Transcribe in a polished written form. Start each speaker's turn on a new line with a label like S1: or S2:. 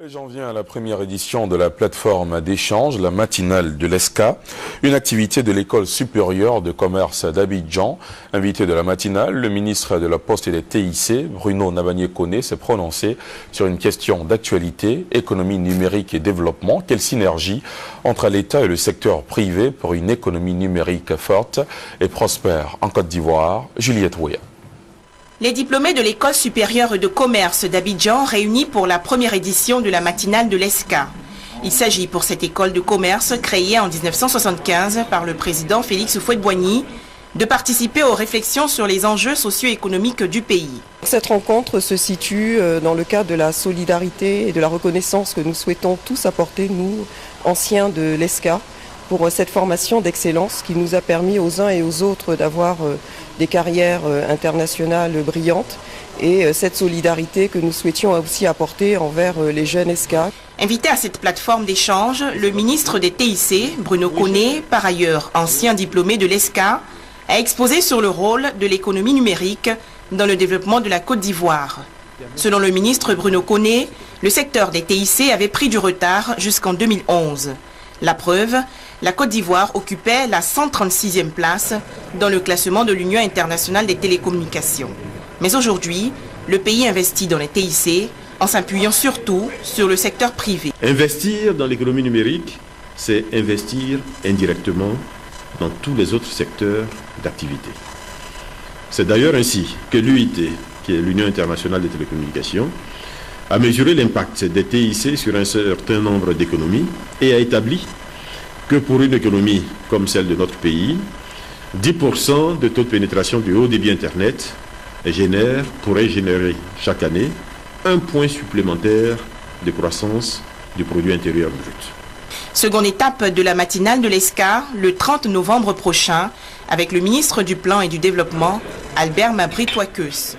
S1: Et j'en viens à la première édition de la plateforme d'échange, la matinale de l'ESCA, une activité de l'école supérieure de commerce d'Abidjan. Invité de la matinale, le ministre de la Poste et des TIC, Bruno Nabanier-Koné, s'est prononcé sur une question d'actualité, économie numérique et développement. Quelle synergie entre l'État et le secteur privé pour une économie numérique forte et prospère en Côte d'Ivoire? Juliette Ouya.
S2: Les diplômés de l'école supérieure de commerce d'Abidjan réunis pour la première édition de la matinale de l'ESCA. Il s'agit pour cette école de commerce créée en 1975 par le président Félix Houphouët-Boigny de participer aux réflexions sur les enjeux socio-économiques du pays.
S3: Cette rencontre se situe dans le cadre de la solidarité et de la reconnaissance que nous souhaitons tous apporter, nous, anciens de l'ESCA, pour cette formation d'excellence qui nous a permis aux uns et aux autres d'avoir des carrières internationales brillantes et cette solidarité que nous souhaitions aussi apporter envers les jeunes ESCA.
S2: Invité à cette plateforme d'échange, le ministre des TIC, Bruno Koné, par ailleurs ancien diplômé de l'ESCA, a exposé sur le rôle de l'économie numérique dans le développement de la Côte d'Ivoire. Selon le ministre Bruno Koné, le secteur des TIC avait pris du retard jusqu'en 2011. La preuve, la Côte d'Ivoire occupait la 136e place dans le classement de l'Union internationale des télécommunications. Mais aujourd'hui, le pays investit dans les TIC en s'appuyant surtout sur le secteur privé.
S4: Investir dans l'économie numérique, c'est investir indirectement dans tous les autres secteurs d'activité. C'est d'ailleurs ainsi que l'UIT, qui est l'Union internationale des télécommunications, a mesuré l'impact des TIC sur un certain nombre d'économies et a établi que pour une économie comme celle de notre pays, 10% de taux de pénétration du haut débit Internet pourrait générer chaque année un point supplémentaire de croissance du produit intérieur brut.
S2: Seconde étape de la matinale de l'ESCA, le 30 novembre prochain, avec le ministre du Plan et du Développement, Albert Mabry-Touakeus.